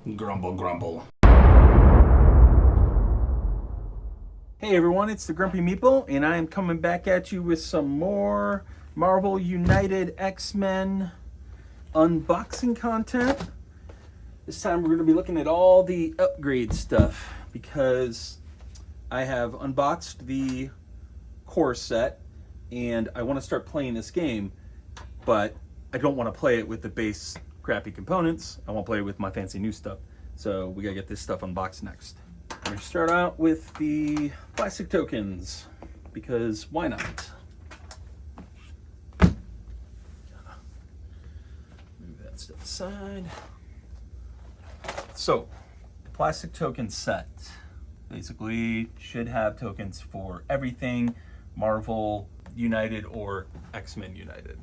Grumble, grumble. Hey everyone, it's the Grumpy Meeple, and I am coming back at you with some more Marvel United X-Men unboxing content. This time we're going to be looking at all the upgrade stuff because I have unboxed the core set and I want to start playing this game, but I don't want to play it with the base crappy components. I want to play it with my fancy new stuff. So we gotta get this stuff unboxed next. We're gonna start out with the plastic tokens because why not? Move that stuff aside. So, the plastic token set basically should have tokens for everything Marvel United or X-Men United.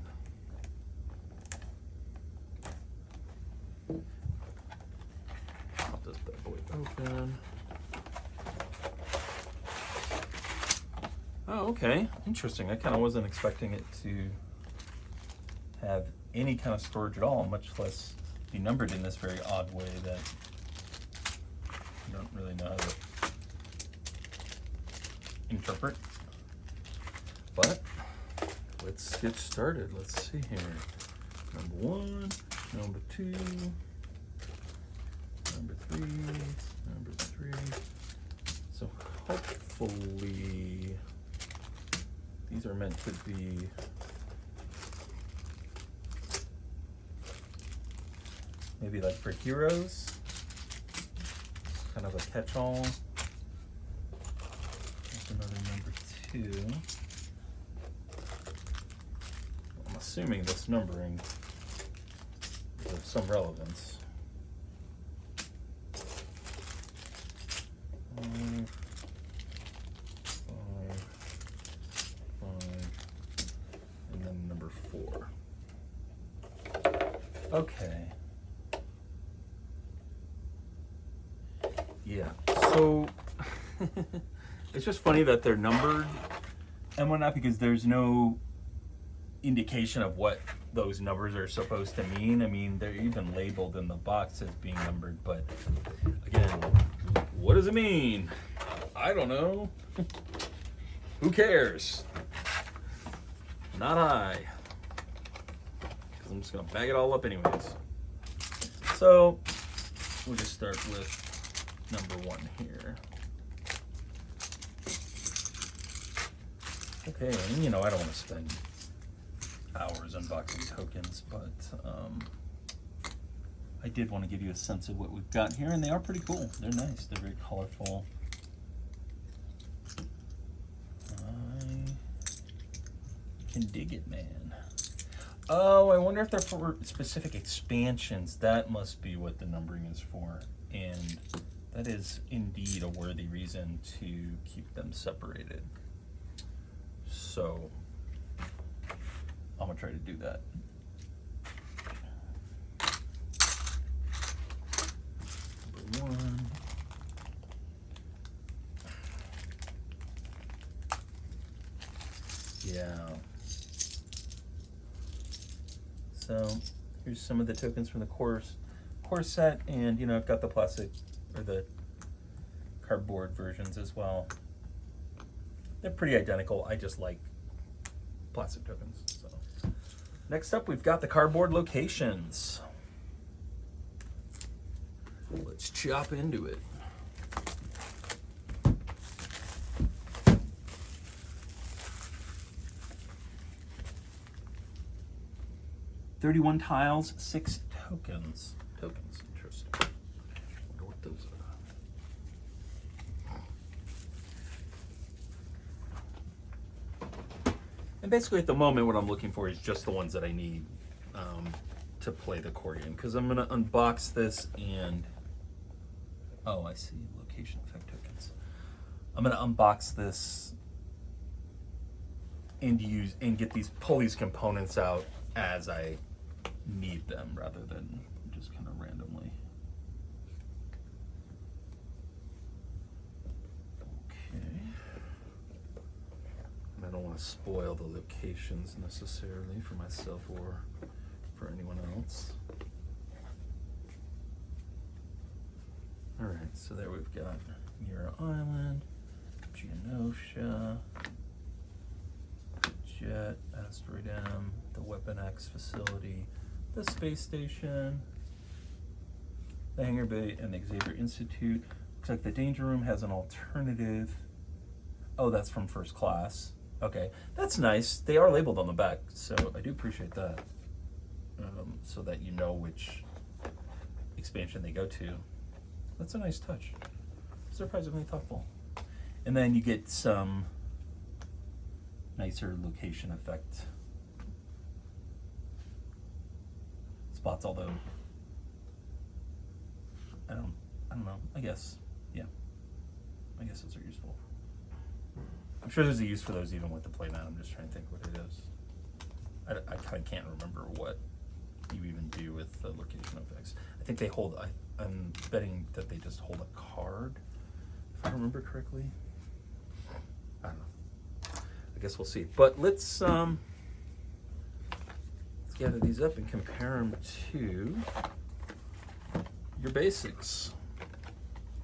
Pop this bad boy open. Oh, okay. Interesting. I kind of wasn't expecting it to have any kind of storage at all, much less be numbered in this very odd way that I don't really know how to interpret. But let's get started. Let's see here. Number 1, number 2, number 3, number 3. So hopefully these are meant to be maybe like for heroes, kind of a catch-all. There's another number 2. I'm assuming this numbering is of some relevance. 5, 5, and then number 4. Okay. Yeah, so it's just funny that they're numbered and whatnot because there's no indication of what those numbers are supposed to mean. I mean, they're even labeled in the box as being numbered, but again, what does it mean? I don't know. Who cares? Not I. Because I'm just going to bag it all up anyways. So, we'll just start with number 1 here. Okay, and I don't want to spend hours unboxing tokens, but I did want to give you a sense of what we've got here, and they are pretty cool. They're nice. They're very colorful. I can dig it, man. Oh, I wonder if they're for specific expansions. That must be what the numbering is for, and that is indeed a worthy reason to keep them separated. So I'm gonna try to do that. Number 1. Yeah. So here's some of the tokens from the core set, and I've got the plastic or the cardboard versions as well. They're pretty identical. I just like plastic tokens. So next up, we've got the cardboard locations. Let's chop into it. "31 tiles, 6 tokens." Tokens, interesting. Wonder what those are. And basically at the moment what I'm looking for is just the ones that I need to play the core game, because I'm going to unbox this and oh, I see, location effect tokens. I'm going to unbox this and get pull these components out as I need them rather than just kind of randomly. Okay. I don't want to spoil the locations necessarily for myself or for anyone else. All right, so there we've got Muir Island, Genosha, Jet, Asteroid M, the Weapon X facility, the space station, the hangar bay, and the Xavier Institute. Looks like the Danger Room has an alternative. Oh, that's from First Class. Okay, that's nice. They are labeled on the back, so I do appreciate that. So that you know which expansion they go to. That's a nice touch. Surprisingly thoughtful. And then you get some nicer location effect spots, although I don't know. I guess, yeah. I guess those are useful. I'm sure there's a use for those even with the playmat. I'm just trying to think what it is. I kind of can't remember what you even do with the location effects. I think they hold, I'm betting that they just hold a card, if I remember correctly. I don't know. I guess we'll see. But let's gather these up and compare them to your basics.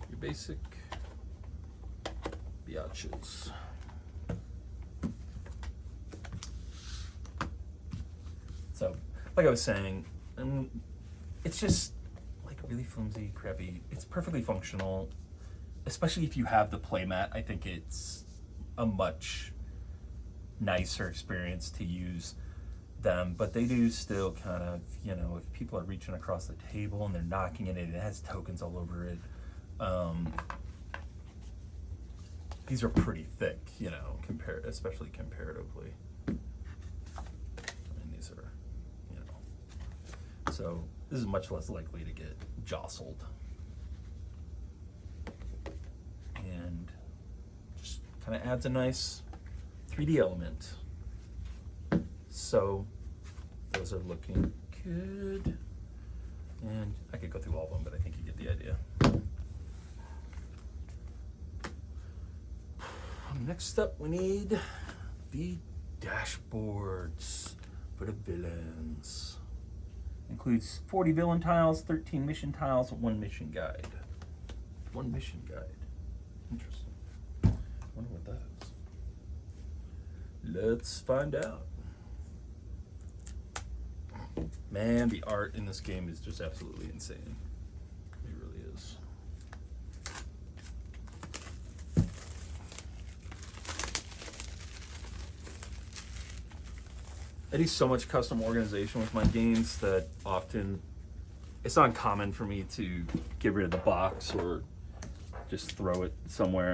Your basic biatches. So, like I was saying, it's just like really flimsy, crappy. It's perfectly functional, especially if you have the playmat. I think it's a much nicer experience to use them, but they do still kind of, you know, if people are reaching across the table and they're knocking it in, it has tokens all over it. These are pretty thick, you know, especially comparatively. I mean, these are, you know, so this is much less likely to get jostled. And just kind of adds a nice 3D element. So those are looking good. And I could go through all of them, but I think you get the idea. Next up, we need the dashboards for the villains. Includes 40 villain tiles, 13 mission tiles, 1 mission guide. 1 mission guide. Interesting. Wonder what that is. Let's find out. Man, the art in this game is just absolutely insane. It really is. I do so much custom organization with my games that often it's not uncommon for me to get rid of the box or just throw it somewhere.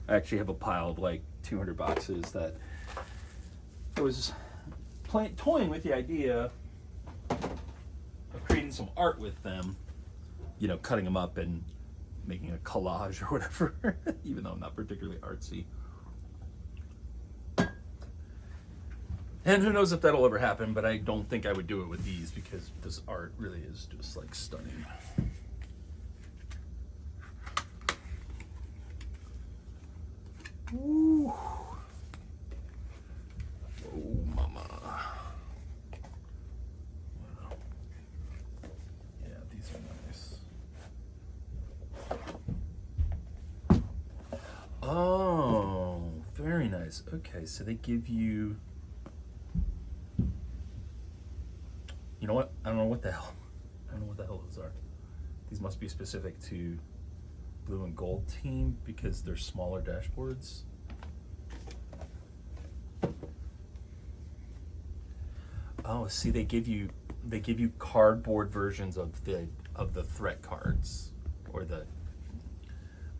I actually have a pile of like 200 boxes that I was toying with the idea of creating some art with them, you know, cutting them up and making a collage or whatever, even though I'm not particularly artsy. And who knows if that'll ever happen, but I don't think I would do it with these because this art really is just like stunning. Ooh. Oh, mama. Wow. Yeah, these are nice. Oh, very nice. Okay, so they give you... You know what? I don't know what the hell. I don't know what the hell those are. These must be specific to blue and gold team because they're smaller dashboards. Oh, see, they give you cardboard versions of the threat cards or the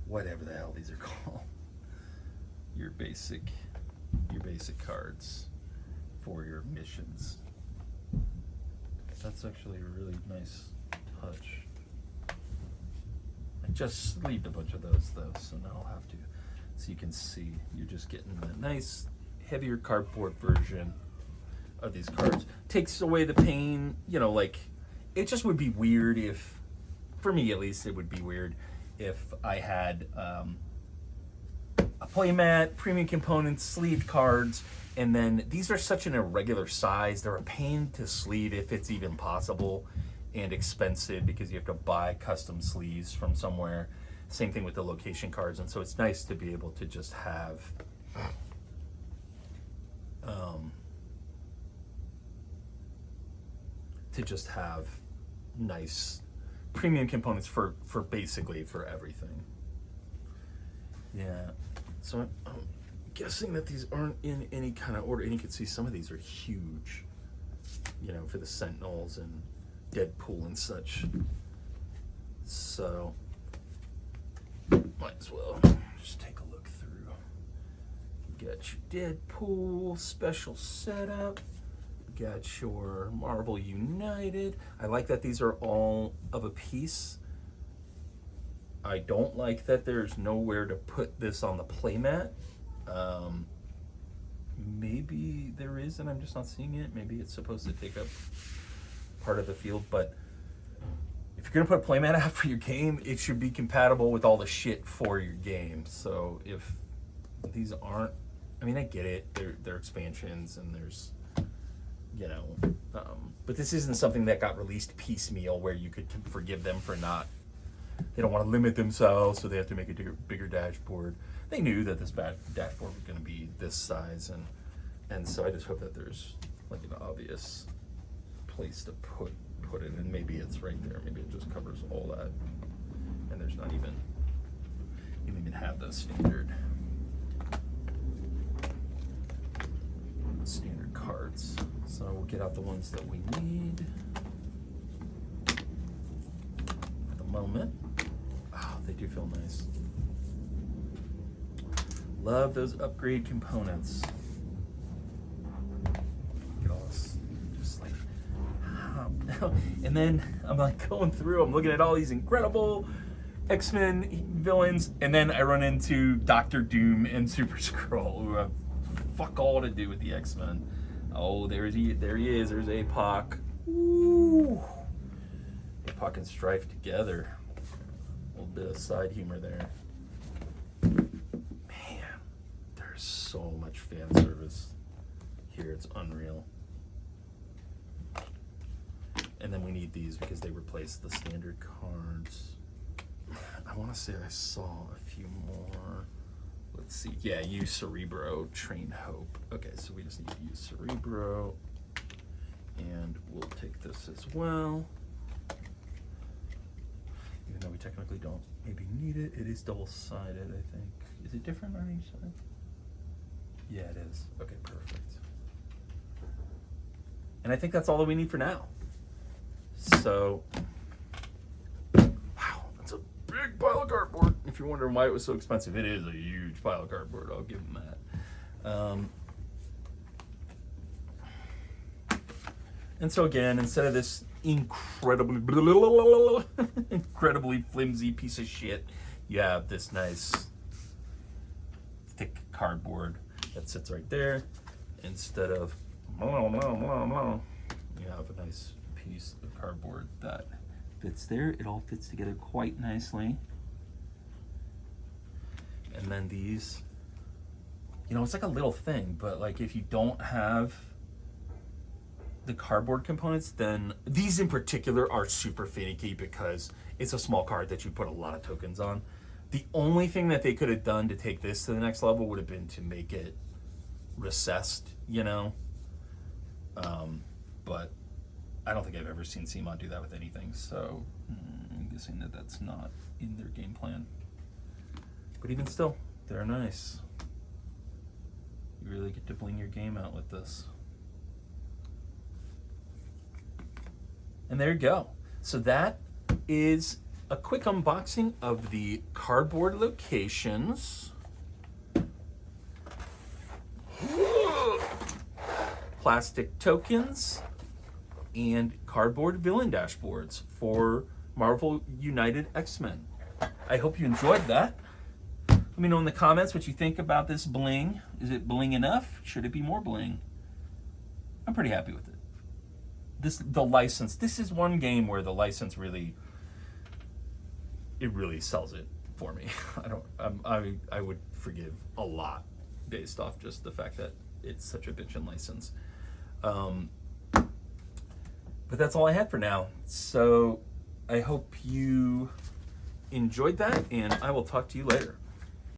whatever the hell these are called. Your basic cards for your missions. That's actually a really nice touch. I just sleeved a bunch of those though, so now I'll have to. So you can see, you're just getting a nice, heavier cardboard version of these cards. Takes away the pain, you know, like, it just would be weird if, for me at least, it would be weird if I had a playmat, premium components, sleeved cards, and then these are such an irregular size. They're a pain to sleeve if it's even possible. and expensive because you have to buy custom sleeves from somewhere. Same thing with the location cards, and so it's nice to be able to just have nice premium components for basically for everything. Yeah, so I'm guessing that these aren't in any kind of order, and you can see some of these are huge, you know, for the Sentinels and Deadpool and such. So might as well just take a look through. Got your Deadpool special setup. Got your Marvel United. I like that these are all of a piece. I don't like that there's nowhere to put this on the playmat. Maybe there is and I'm just not seeing it. Maybe it's supposed to take up part of the field, but if you're gonna put a playmat out for your game, it should be compatible with all the shit for your game. So if these aren't, I mean, I get it, they're expansions and there's, you know, but this isn't something that got released piecemeal where you could forgive them for not, they don't want to limit themselves, so they have to make a bigger dashboard. They knew that this dashboard was going to be this size, and so I just hope that there's like an obvious place to put it, and maybe it's right there. Maybe it just covers all that, and there's not even, you don't even have the standard cards. So we'll get out the ones that we need at the moment. Oh, they do feel nice. Love those upgrade components. Look at all this, just like, and then I'm like going through, I'm looking at all these incredible X-Men villains, and then I run into Doctor Doom and Super Skrull, who have fuck all to do with the X-Men. Oh, there he is. There's APOC. Ooh. APOC and Strife together. A little bit of side humor there. Man, there's so much fan service here. It's unreal. And then we need these because they replace the standard cards. I want to say I saw a few more. Let's see. Yeah, use Cerebro, Train Hope. Okay, so we just need to use Cerebro. And we'll take this as well. Even though we technically don't maybe need it. It is double-sided, I think. Is it different on each side? Yeah, it is. Okay, perfect. And I think that's all that we need for now. So, wow, that's a big pile of cardboard. If you're wondering why it was so expensive, it is a huge pile of cardboard. I'll give them that. And so again, instead of this incredibly flimsy piece of shit, you have this nice thick cardboard that sits right there. Instead of you have a nice piece of cardboard that fits there. It all fits together quite nicely. And then these, you know, it's like a little thing, but like if you don't have the cardboard components, then these in particular are super finicky because it's a small card that you put a lot of tokens on. The only thing that they could have done to take this to the next level would have been to make it recessed, you know? But I don't think I've ever seen CMON do that with anything, so I'm guessing that that's not in their game plan. But even still, they're nice. You really get to bling your game out with this. And there you go. So that is a quick unboxing of the cardboard locations. Plastic tokens and cardboard villain dashboards for Marvel United X-Men. I hope you enjoyed that. Let me know in the comments what you think about this bling. Is it bling enough? Should it be more bling? I'm pretty happy with it. The license. This is one game where the license really sells it for me. I would forgive a lot based off just the fact that it's such a bitchin' license. But that's all I had for now. So I hope you enjoyed that, and I will talk to you later.